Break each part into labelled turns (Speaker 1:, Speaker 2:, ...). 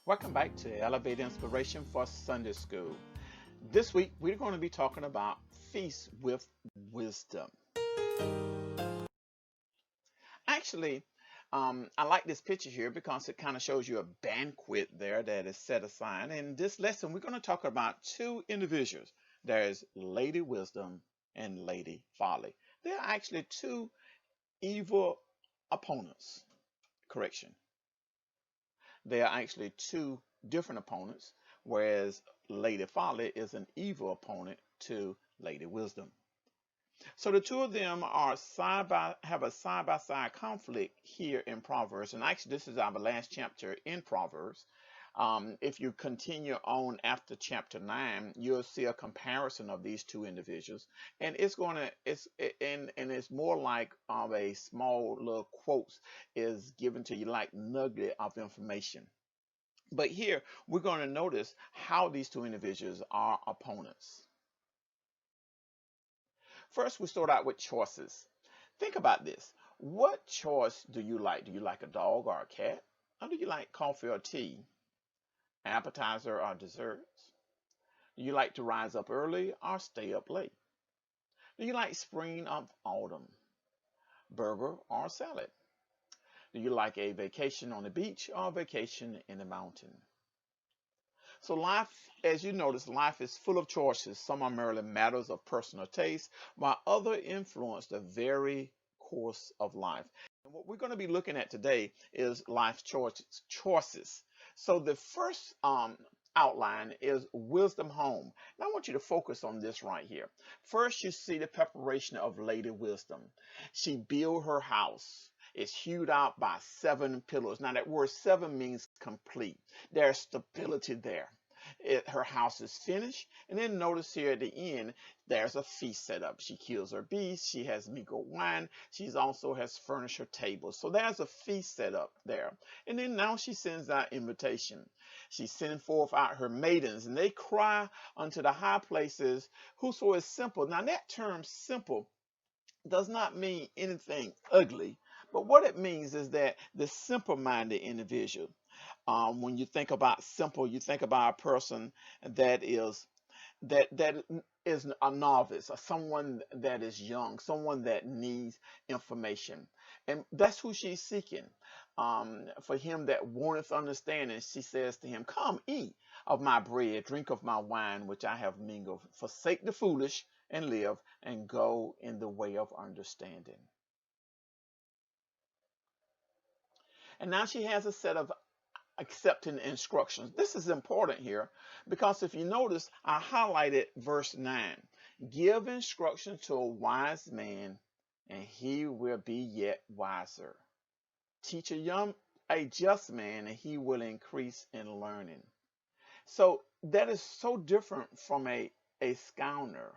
Speaker 1: Welcome back to Elevate Inspiration for Sunday School. This week we're going to be talking about feast with wisdom. Actually, I like this picture here because it kind of shows you a banquet there that is set aside. In this lesson, we're going to talk about two individuals. There's Lady Wisdom and Lady Folly. They're actually two evil opponents. Correction. They are actually two different opponents, whereas Lady Folly is an evil opponent to Lady Wisdom. So the two of them are have a side by side conflict here in Proverbs, and actually this is our last chapter in Proverbs. If you continue on after chapter 9, you'll see a comparison of these two individuals, and it's more like a small little quotes is given to you like nugget of information. But here we're going to notice how these two individuals are opponents. First, we start out with choices. Think about this. What choice do you like? Do you like a dog or a cat? Or do you like coffee or tea? Appetizer or desserts? Do you like to rise up early or stay up late? Do you like spring or autumn? Burger or salad? Do you like a vacation on the beach or a vacation in the mountain? So life, as you notice, life is full of choices. Some are merely matters of personal taste, while others influence the very course of life. And what we're going to be looking at today is life choices. So the first outline is wisdom home. Now I want you to focus on this right here. First, you see the preparation of Lady Wisdom. She built her house. It's hewed out by 7 pillars. Now that word 7 means complete. There's stability there. Her house is finished. And then notice here at the end, there's a feast set up. She kills her beast. She has meager wine. She also has furnished her table. So there's a feast set up there. And then now she sends out invitation. She sends forth out her maidens, and they cry unto the high places, whoso is simple. Now that term simple does not mean anything ugly, but what it means is that the simple-minded individual. When you think about simple, you think about a person that is a novice, or someone that is young, someone that needs information, and that's who she's seeking. For him that wanteth understanding, she says to him, "Come, eat of my bread, drink of my wine, which I have mingled. Forsake the foolish and live, and go in the way of understanding." And now she has a set of accepting instructions. This is important here because if you notice, I highlighted verse 9. Give instruction to a wise man, and he will be yet wiser. Teach a just man, and he will increase in learning. So that is so different from a scorner,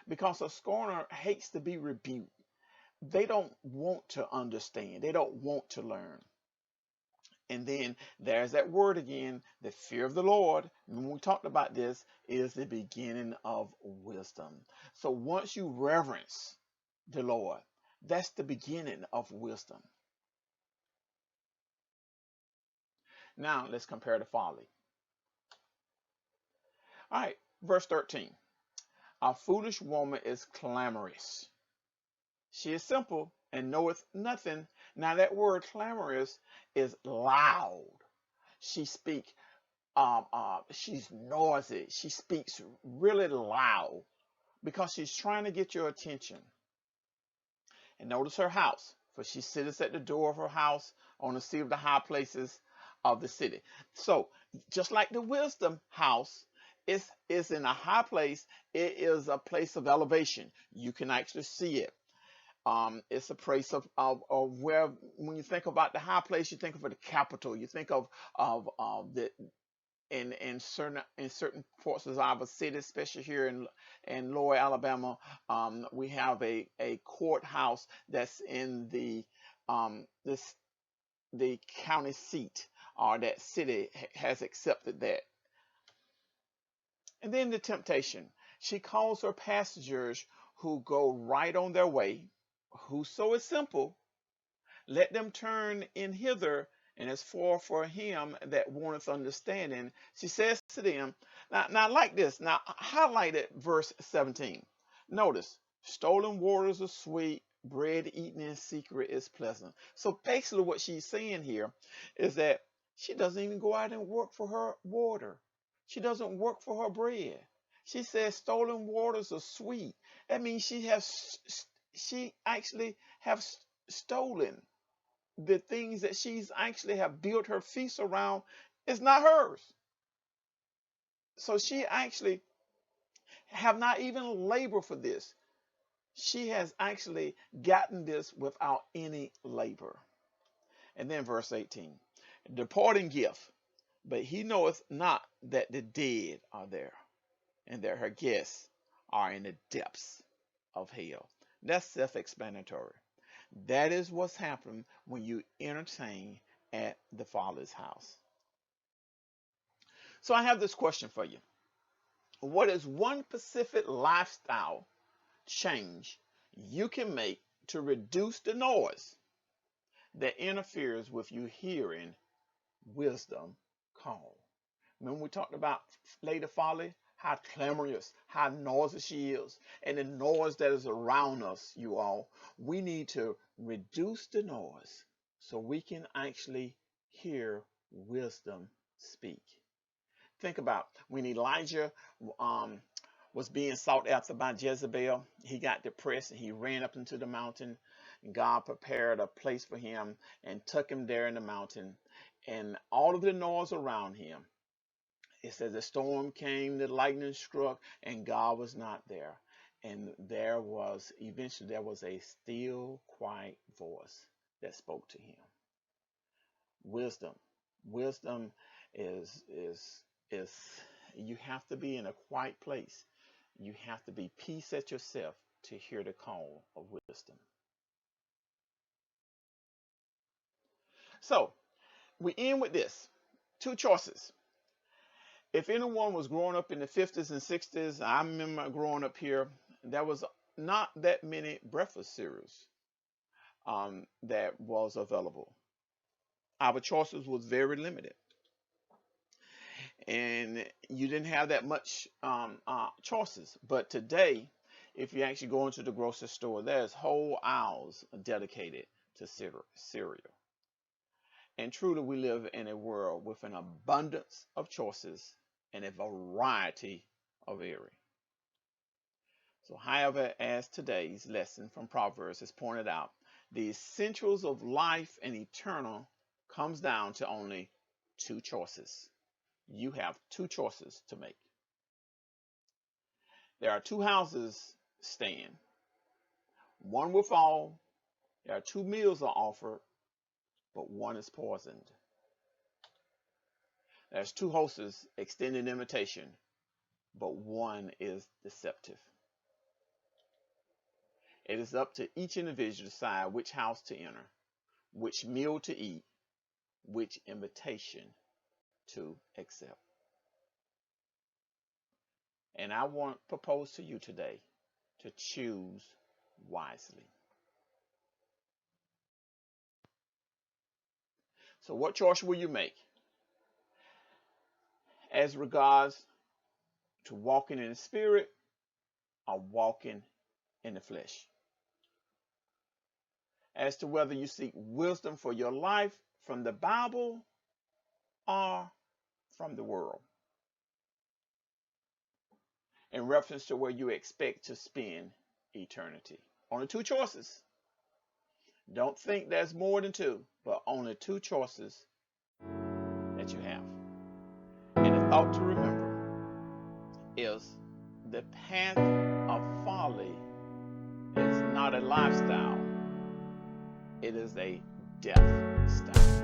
Speaker 1: because a scorner hates to be rebuked. They don't want to understand. They don't want to learn. And then there's that word again, the fear of the Lord. When we talked about this, is the beginning of wisdom. So once you reverence the Lord, that's the beginning of wisdom. Now let's compare to folly. All right, verse 13. A foolish woman is clamorous. She is simple and knoweth nothing. Now that word clamorous is loud. She speaks, she's noisy. She speaks really loud because she's trying to get your attention. And notice her house, for she sitteth at the door of her house on the seat of the high places of the city. So just like the wisdom house is in a high place, it is a place of elevation. You can actually see it. It's a place of where, when you think about the high place, you think of the capital. You think of the in certain parts of our city, especially here in Lower Alabama. We have a courthouse that's in the county seat, or that city has accepted that. And then the temptation. She calls her passengers who go right on their way. Whoso is simple, Let them turn in hither, and as for him that wanteth understanding. She says to them, now like this, now highlight it, verse 17. Notice, stolen waters are sweet, bread eaten in secret is pleasant. So basically what she's saying here is that she doesn't even go out and work for her water. She doesn't work for her bread. She says stolen waters are sweet. That means she actually have stolen the things that she's actually have built her feast around is not hers. So she actually have not even labored for this. She has actually gotten this without any labor. And then verse 18, departing gift, but he knoweth not that the dead are there, and that her guests are in the depths of hell. That's self-explanatory. That is what's happening when you entertain at the Father's house. So I have this question for you. What is one specific lifestyle change you can make to reduce the noise that interferes with you hearing wisdom call? Remember we talked about Lady Folly, how clamorous, how noisy she is, and the noise that is around us, you all. We need to reduce the noise so we can actually hear wisdom speak. Think about when Elijah was being sought after by Jezebel. He got depressed and he ran up into the mountain. God prepared a place for him and took him there in the mountain. And all of the noise around him, it says the storm came, the lightning struck, and God was not there. And eventually there was a still, quiet voice that spoke to him. Wisdom. Wisdom is you have to be in a quiet place. You have to be peace at yourself to hear the call of wisdom. So we end with this. Two choices. If anyone was growing up in the 50s and 60s, I remember growing up here, there was not that many breakfast cereals that was available. Our choices was very limited. And you didn't have that much choices. But today, if you actually go into the grocery store, there's whole aisles dedicated to cereal. And truly, we live in a world with an abundance of choices and a variety of area. So, however, as today's lesson from Proverbs has pointed out, the essentials of life and eternal comes down to only two choices. You have two choices to make. There are two houses stand. One will fall. There are two meals are offered, but one is poisoned. There's two hosts extending invitation, but one is deceptive. It is up to each individual to decide which house to enter, which meal to eat, which invitation to accept. And I want to propose to you today to choose wisely. So what choice will you make as regards to walking in the spirit or walking in the flesh? As to whether you seek wisdom for your life from the Bible or from the world, in reference to where you expect to spend eternity. Only two choices. Don't think there's more than two, but only two choices that you have. And the thought to remember is the path of folly is not a lifestyle, it is a death style.